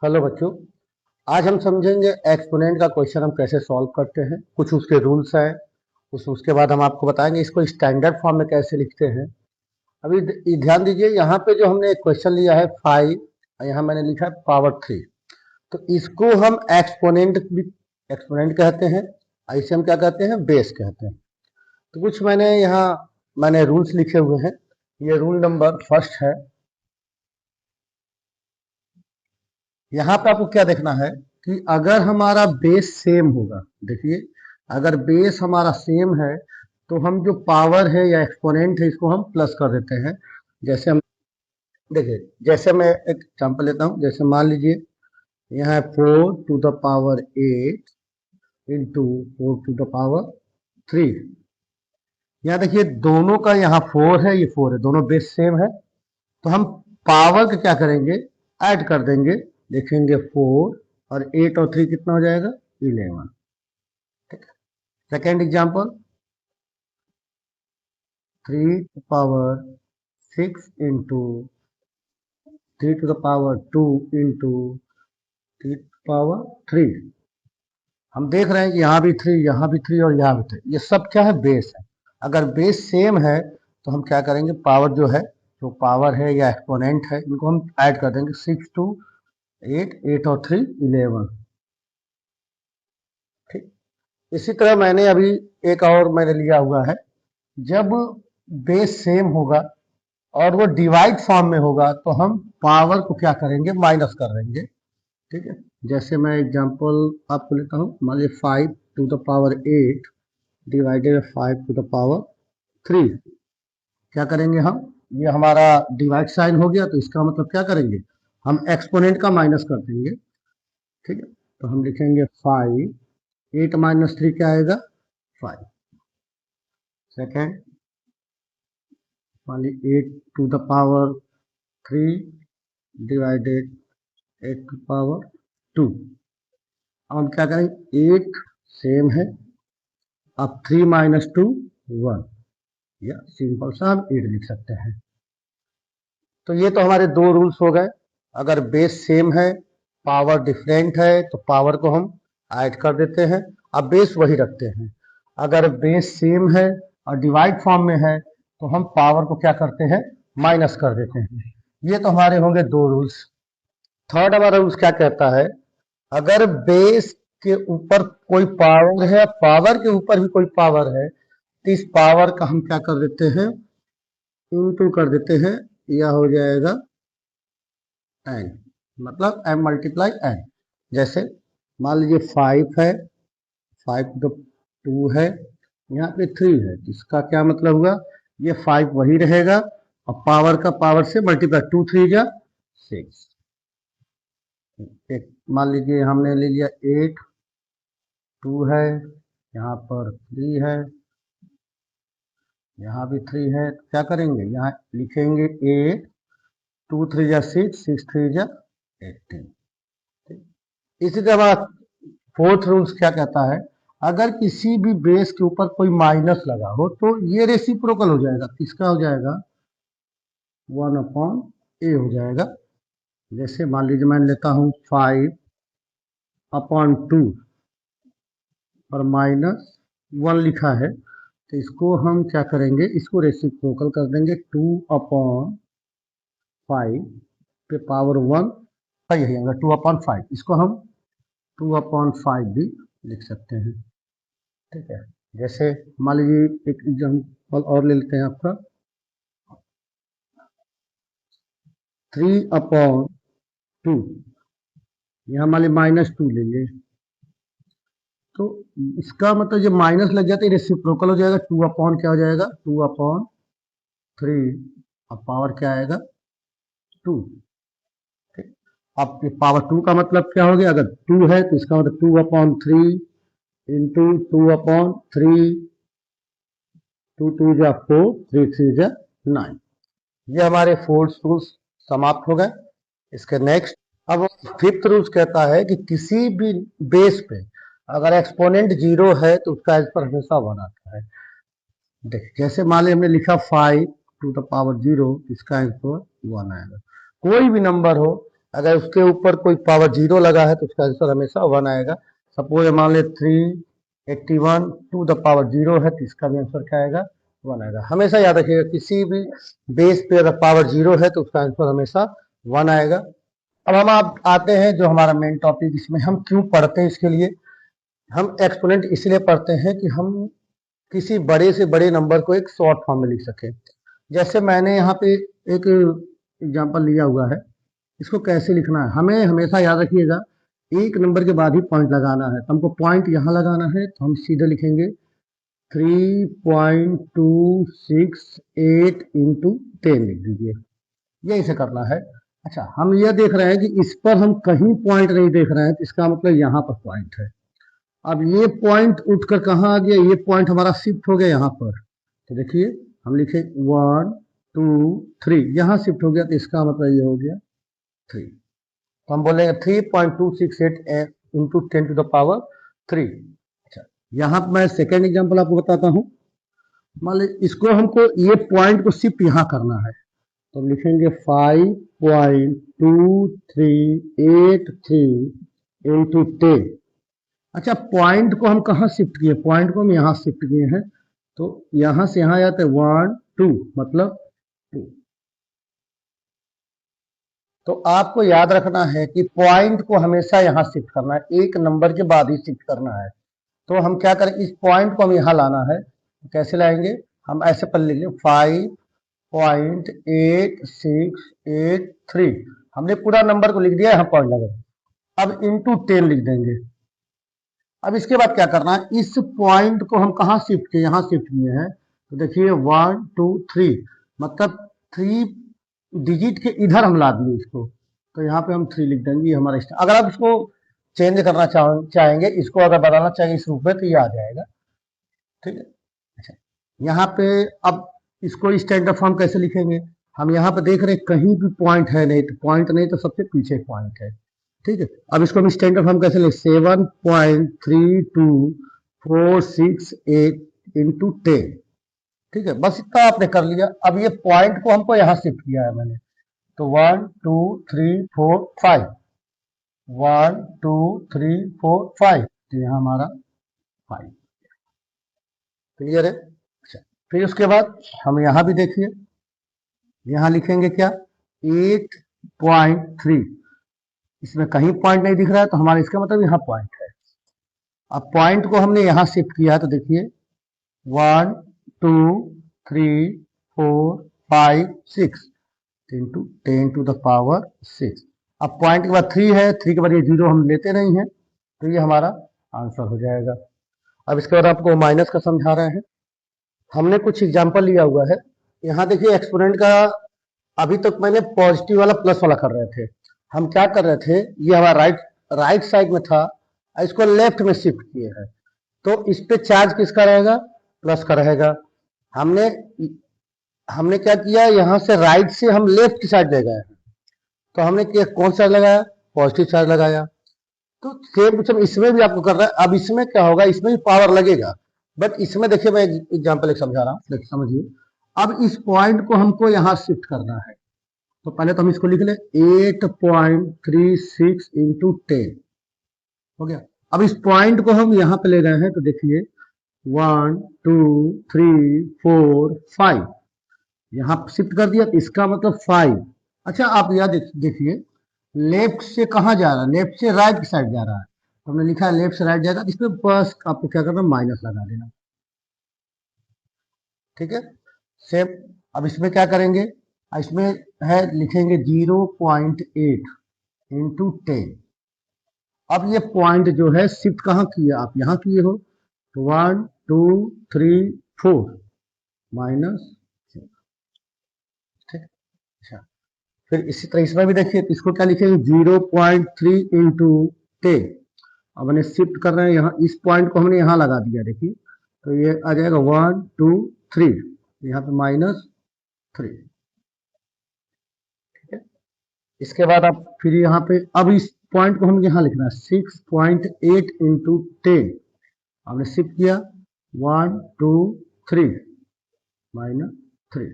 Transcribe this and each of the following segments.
Hello बच्चों। आज हम समझेंगे एक्सपोनेंट का क्वेश्चन हम कैसे सॉल्व करते हैं। कुछ उसके रूल्स हैं। उसके बाद हम आपको बताएंगे इसको स्टैंडर्ड फॉर्म में कैसे लिखते हैं। अभी ध्यान दीजिए, यहाँ पे जो हमने एक क्वेश्चन लिया है 5, यहाँ मैंने लिखा है पावर 3। तो इसको हम एक्सपोनेंट कहते हैं, और इसे हम क्या कहते हैं, बेस कहते हैं। तो कुछ मैंने रूल्स लिखे हुए हैं। ये रूल नंबर फर्स्ट है। यहाँ पे आपको क्या देखना है कि अगर हमारा बेस सेम होगा, देखिए अगर बेस हमारा सेम है तो हम जो पावर है या एक्सपोनेंट है इसको हम प्लस कर देते हैं। जैसे हम देखिए, जैसे मैं एक एग्जाम्पल लेता हूँ। जैसे मान लीजिए यहाँ है 4 to the power 8 into 4 to the power 3। यहाँ देखिए दोनों का यहाँ 4 है, ये 4 है, दोनों बेस सेम है। तो हम पावर का क्या करेंगे, ऐड कर देंगे। लिखेंगे 4 और 8 और 3 कितना हो जाएगा, 11। ठीक है। Second example, 3 to the power 6 into 3 to the power 2 into 3 to the power 3। हम देख रहे हैं कि यहाँ भी 3, यहाँ भी 3 और यहाँ भी 3, ये सब क्या है, बेस है। अगर बेस सेम है तो हम क्या करेंगे, पावर जो है, जो पावर है या एक्सपोनेंट है, इनको हम ऐड कर देंगे। 6 to 8, 8 और 3 11। ठीक। इसी तरह मैंने अभी एक और मैंने लिया हुआ है। जब बेस सेम होगा और वो डिवाइड फॉर्म में होगा तो हम पावर को क्या करेंगे, माइनस कर देंगे। ठीक है। जैसे मैं एग्जांपल आपको लेता हूँ। मान लीजिए 5 to the power 8 divided 5 to the power 3। क्या करेंगे हम, ये हमारा डिवाइड साइन हो गया, तो इसका मतलब क्या करेंगे, हम एक्सपोनेंट का माइनस कर देंगे। ठीक है। तो हम लिखेंगे 5, 8 माइनस 3 क्या आएगा, 5। सेकेंड, मान लीजिए 8 to the power 3 divided 8 to the power 2। अब हम क्या करेंगे, 8 सेम है, अब 3 माइनस 2 1, या सिंपल सा हम 8 लिख सकते हैं। तो ये तो हमारे दो रूल्स हो गए। अगर बेस सेम है, पावर डिफरेंट है, तो पावर को हम ऐड कर देते हैं, अब बेस वही रखते हैं। अगर बेस सेम है और डिवाइड फॉर्म में है तो हम पावर को क्या करते हैं, माइनस कर देते हैं। ये तो हमारे होंगे दो रूल्स। थर्ड हमारा रूल्स क्या कहता है, अगर बेस के ऊपर कोई पावर है, पावर के ऊपर भी कोई पावर है, तो इस पावर का हम क्या कर देते हैं, इंटू कर देते हैं, या हो जाएगा एन, मतलब एम मल्टीप्लाई एन। जैसे मान लीजिए 5 है, 5 to 2 है, यहाँ पे 3 है, इसका क्या मतलब हुआ, ये 5 वही रहेगा और पावर का पावर से मल्टीप्लाई, 2 3 जा 6। एक मान लीजिए हमने ले लिया 8, 2 है, यहाँ पर 3 है, यहाँ भी 3 है, तो क्या करेंगे, यहाँ लिखेंगे 8, 2 3 जा 6, 6 3 जा 18। इसी तरह हमारा फोर्थ रूल्स क्या कहता है, अगर किसी भी बेस के ऊपर कोई माइनस लगा हो तो ये रेसिप्रोकल हो जाएगा, किसका हो जाएगा, 1/a हो जाएगा। जैसे मान लीजिए मैं लेता हूँ 5/2 और -1 लिखा है, तो इसको हम क्या करेंगे, इसको रेसिप्रोकल कर देंगे। 2/5 पे पावर 1 का यही आएगा 2/5, इसको हम 2/5 भी लिख सकते हैं। ठीक है। जैसे मान लीजिए एक एग्जाम्पल और ले लेते हैं आपका, 3/2, यहाँ मान लीजिए -2 लेंगे, तो इसका मतलब जब माइनस लग जाता है रेसिप्रोकल हो जाएगा, 2 क्या हो जाएगा, 2/3 अब पावर क्या आएगा, 2। ठीक। अब पावर 2 का मतलब क्या हो गया, अगर 2 है तो इसका मतलब 2/3 इंटू 2/3, 2 2 जा 4, 3 3 जा 9। ये हमारे फोर्थ रूल्स समाप्त हो गए। इसके नेक्स्ट, अब फिफ्थ रूल्स कहता है कि किसी भी बेस पे अगर एक्सपोनेंट 0 है तो उसका आंसर हमेशा 1 आता है। देखिए जैसे मान लीजिए हमने लिखा 5 to the power 0, इसका आंसर 1 आएगा। कोई भी नंबर हो अगर उसके ऊपर कोई पावर 0 लगा है तो उसका आंसर हमेशा 1 आएगा। सपोज मान ले 381 टू द पावर 0 है तो इसका भी आंसर क्या आएगा? 1 आएगा। हमेशा याद रखिएगा किसी भी बेस पे अगर पावर 0 है तो उसका आंसर हमेशा 1 आएगा। अब हम आप आते हैं जो हमारा मेन टॉपिक, इसमें हम क्यों पढ़ते हैं। इसके लिए हम एक्सपोनेंट इसलिए पढ़ते हैं कि हम किसी बड़े से बड़े नंबर को एक शॉर्ट फॉर्म में लिख सके। जैसे मैंने यहाँ पे एक एग्जांपल लिया हुआ है, इसको कैसे लिखना है हमें हमेशा याद रखिएगा, एक नंबर के बाद ही पॉइंट लगाना है। तो हमको पॉइंट यहाँ लगाना है तो हम सीधे लिखेंगे 3.268 इंटू 10 लिख दीजिए, यही से करना है। अच्छा, हम यह देख रहे हैं कि इस पर हम कहीं पॉइंट नहीं देख रहे हैं तो इसका मतलब यहाँ पर पॉइंट है। अब ये पॉइंट उठकर कहाँ आ गया? ये पॉइंट हमारा शिफ्ट हो गया यहाँ पर। तो देखिए हम लिखे 1 2 3, यहाँ शिफ्ट हो गया तो इसका मतलब ये हो गया 3। तो हम बोलेंगे 3.268 इंटू 10 टू द पावर 3। अच्छा, यहाँ पर मैं सेकेंड एग्जाम्पल आपको बताता हूँ। मान ली इसको हमको ये पॉइंट को शिफ्ट यहाँ करना है तो लिखेंगे 5.2383 इंटू 10। अच्छा, पॉइंट को हम कहाँ शिफ्ट किए? पॉइंट को हम यहाँ शिफ्ट किए हैं तो यहाँ से यहाँ आते 1 2 मतलब 2। तो आपको याद रखना है कि पॉइंट को हमेशा यहाँ शिफ्ट करना है, एक नंबर के बाद ही शिफ्ट करना है। तो हम क्या करें, इस पॉइंट को हम यहाँ लाना है। तो कैसे लाएंगे? हम ऐसे पर लिख लें 5.8683। हमने पूरा नंबर को लिख दिया, यहाँ पॉइंट लगा। अब इंटू 10 लिख देंगे। अब इसके बाद क्या करना है, इस पॉइंट को हम कहाँ शिफ्ट किए? यहाँ शिफ्ट किए हैं। तो देखिए 1 2 3 मतलब 3 डिजिट के इधर हम ला दिए इसको, तो यहाँ पे हम 3 लिख देंगे। ये हमारा स्टार। अगर आप इसको चेंज करना चाहेंगे, इसको अगर बदलना चाहेंगे इस रूप में तो ये आ जाएगा। ठीक है। अच्छा, यहाँ पे अब इसको स्टैंडर्ड फॉर्म कैसे लिखेंगे? हम यहाँ पे देख रहे हैं कहीं भी पॉइंट है नहीं, तो पॉइंट नहीं तो सबसे पीछे पॉइंट है। ठीक है। अब इसको हम स्टैंडर्ड फॉर्म कैसे लिख? 7.32468 इंटू 10। ठीक है, बस इतना आपने कर लिया। अब ये पॉइंट को हमको यहाँ शिफ्ट किया है मैंने, तो 1 2 3 4 5, 1 2 3 4 5, तो यहाँ हमारा 5। क्लियर है? अच्छा, फिर उसके बाद हम यहाँ भी देखिए, यहाँ लिखेंगे क्या? 8.3। इसमें कहीं पॉइंट नहीं दिख रहा है तो हमारा इसका मतलब यहाँ पॉइंट है। अब पॉइंट को हमने यहाँ शिफ्ट किया है तो देखिए 1 2 3 4 5 6 इंटू 10 टू द पावर 6। अब पॉइंट के बाद 3 है, 3 के बाद ये 0 हम लेते नहीं हैं तो ये हमारा आंसर हो जाएगा। अब इसके बाद आपको माइनस का समझा रहे हैं। हमने कुछ एग्जाम्पल लिया हुआ है। यहाँ देखिए एक्सपोनेंट का, अभी तक मैंने पॉजिटिव वाला प्लस वाला कर रहे थे। हम क्या कर रहे थे, ये हमारा राइट साइड में था, इसको लेफ्ट में शिफ्ट किए हैं तो इस पे चार्ज किसका रहेगा? प्लस का रहेगा। हमने हमने क्या किया, यहाँ से राइट से हम लेफ्ट की साइड ले गए, तो हमने कौन सा लगाया? पॉजिटिव चार्ज लगाया। तो सेम टू सेम इसमें भी आपको कर रहा है। अब इसमें क्या होगा, इसमें भी पावर लगेगा, बट इसमें देखिए मैं एग्जांपल एक समझा रहा हूँ, देखिए समझिए। अब इस पॉइंट को हमको यहाँ शिफ्ट करना है तो पहले तो हम इसको लिख ले 8.36 इंटू 10 हो गया। अब इस पॉइंट को हम यहाँ पे ले गए हैं तो देखिए 1 2 3 4 5, यहाँ शिफ्ट कर दिया तो इसका मतलब 5। अच्छा, आप यहाँ देखिए लेफ्ट से कहाँ जा रहा है? लेफ्ट से राइट की साइड जा रहा है, तो हमने लिखा है लेफ्ट से राइट जाएगा, इसमें बस आपको क्या करना है, माइनस लगा देना। ठीक है, सेम। अब इसमें क्या करेंगे, इसमें है लिखेंगे 0.8 इंटू 10। अब ये पॉइंट जो है शिफ्ट कहाँ किया? आप यहाँ किए हो, तो 1 2 3 4 माइनस। ठीक। अच्छा, फिर इसी तरह इसमें भी देखिए, इसको क्या लिखेंगे 0.3 इंटू 10। अब हमने शिफ्ट कर रहे हैं यहाँ, इस पॉइंट को हमने यहाँ लगा दिया, देखिए तो ये आ जाएगा 1 2 3, यहाँ पे -3। ठीक है। इसके बाद आप फिर यहाँ पे, अब इस पॉइंट को हम यहाँ लिखना है 6.8 इंटू 10। हमने शिफ्ट किया 1 2 3 -3।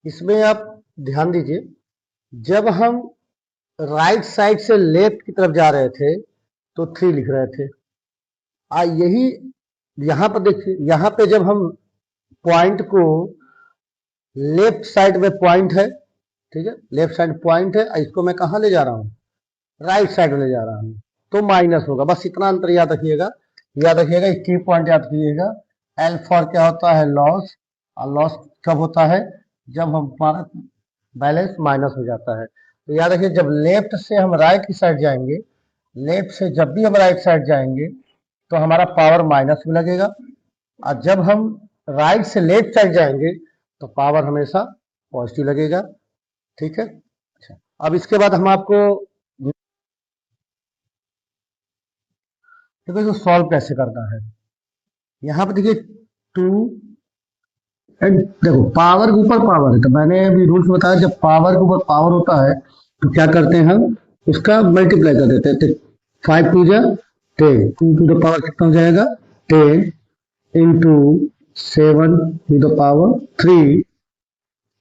इसमें आप ध्यान दीजिए, जब हम राइट साइड से लेफ्ट की तरफ जा रहे थे तो 3 लिख रहे थे। यही यहाँ पर देखिए, यहाँ पे जब हम पॉइंट को लेफ्ट साइड में पॉइंट है, ठीक है, लेफ्ट साइड पॉइंट है, इसको मैं कहाँ ले जा रहा हूँ, राइट साइड में ले जा रहा हूँ, तो माइनस होगा। बस इतना अंतर याद रखिएगा, की पॉइंट याद रखिएगा। एल फॉर क्या होता है, लॉस, और लॉस कब होता है, जब हमारा बैलेंस माइनस हो जाता है। तो याद रखिए, जब लेफ्ट से हम राइट की साइड जाएंगे, लेफ्ट से जब भी हम राइट साइड जाएंगे तो हमारा पावर माइनस में लगेगा, और जब हम राइट से लेफ्ट साइड जाएंगे तो पावर हमेशा पॉजिटिव लगेगा। ठीक है, अच्छा, अब इसके बाद हम आपको देखो इसको सॉल्व कैसे करना है। यहाँ पर देखिए 2 एंड देखो पावर के ऊपर पावर है, तो मैंने अभी रूल्स बताया, जब पावर के ऊपर पावर होता है तो क्या करते हैं हम, उसका मल्टीप्लाई कर देते हैं। तो 5 टू जा 10, 2 टू द पावर कितना हो जाएगा 10 into 7 to the power 3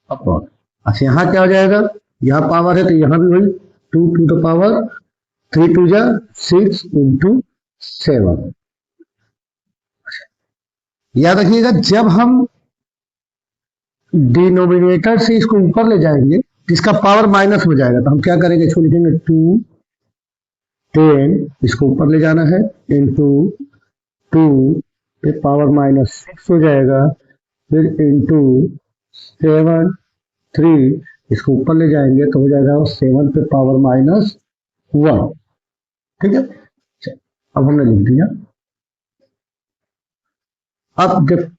upon. अच्छा यहाँ क्या हो जाएगा, यहाँ पावर है तो यहाँ भी वही 2 टू द पावर 3 टू जा 6 इंटू 7। याद रखिएगा, जब हम डिनोमिनेटर से इसको ऊपर ले जाएंगे इसका पावर माइनस हो जाएगा, तो हम क्या करेंगे, इसको लिखेंगे 2 10, इसको ऊपर ले जाना है, इंटू 2 पे पावर -6 हो जाएगा, फिर इंटू 7 3, इसको ऊपर ले जाएंगे तो हो जाएगा 7 पे पावर -1। ठीक है, अब हमने लिख दिया। अब जब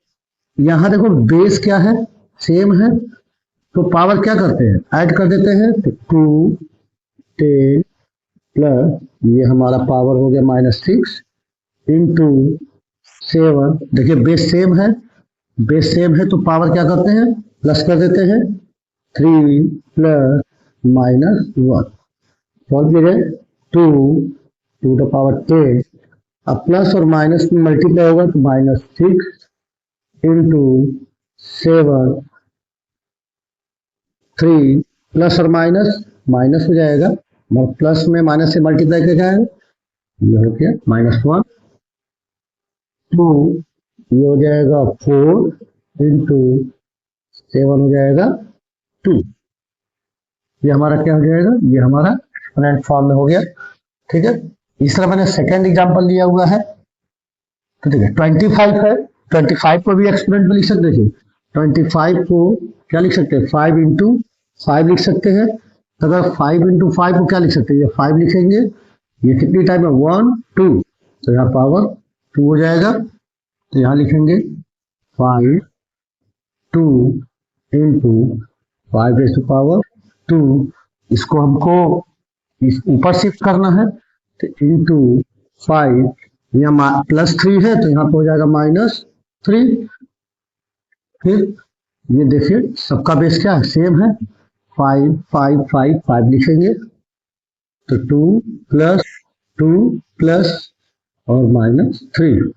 यहां देखो बेस क्या है, सेम है, तो पावर क्या करते हैं, ऐड कर देते हैं। तो 2 10 प्लस ये हमारा पावर हो गया -6 इंटू 7। देखिए बेस सेम है, बेस सेम है तो पावर क्या करते हैं, प्लस कर देते हैं, 3 प्लस -1। सॉल्व कीजिए, 2 टू द पावर 10, अब प्लस और माइनस में मल्टीप्लाई होगा तो -6 इंटू 7 3 प्लस और माइनस हो जाएगा, प्लस में माइनस से मल्टीप्लाई कर जाएगा, ये हो गया -1। 2 ये हो जाएगा 4 इंटू 7 हो जाएगा 2। ये हमारा क्या हो जाएगा, ये हमारा एक्सपोनेंट फॉर्म में हो गया। ठीक है, इस तरह मैंने सेकेंड एग्जांपल लिया हुआ है। तो ठीक है, 25 है, 25 को भी एक्सपोनेंट में लिख सकते हैं। 25 को क्या लिख सकते हैं, 5 इंटू 5 लिख सकते हैं। तो अगर 5 इंटू 5 को क्या लिख सकते हैं, ये 5 लिखेंगे, ये कितनी टाइम है 1 2, तो यहाँ पावर 2 हो जाएगा। तो यहाँ लिखेंगे 5 2 इंटू 5 रेज़ टू पावर 2। इसको हमको इस ऊपर शिफ्ट करना है, तो इंटू 5, यहाँ +3 है तो यहाँ पे हो जाएगा -3। फिर ये देखिए सबका बेस क्या है, सेम है, 5 5 5 5 लिखेंगे, तो 2 प्लस और -3,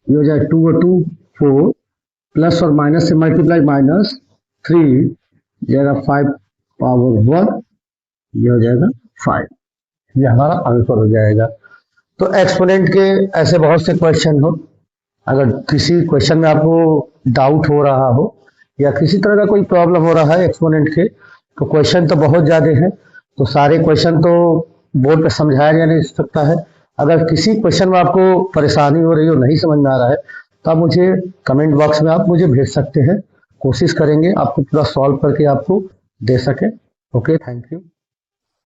ये हो जाएगा 2 और 2 4, प्लस और माइनस से मल्टीप्लाई -3 जाएगा 5 पावर 1, ये हो जाएगा 5। ये हमारा आंसर हो जाएगा। तो एक्सपोनेंट के ऐसे बहुत से क्वेश्चन हो, अगर किसी क्वेश्चन में आपको डाउट हो रहा हो या किसी तरह का कोई प्रॉब्लम हो रहा है एक्सपोनेंट के, तो क्वेश्चन तो बहुत ज़्यादा है, तो सारे क्वेश्चन तो बोर्ड पे समझाया जा नहीं सकता है। अगर किसी क्वेश्चन में आपको परेशानी हो रही हो, नहीं समझ में आ रहा है, तो आप मुझे कमेंट बॉक्स में आप मुझे भेज सकते हैं, कोशिश करेंगे आपको पूरा सॉल्व करके आपको दे सके। Okay, thank you.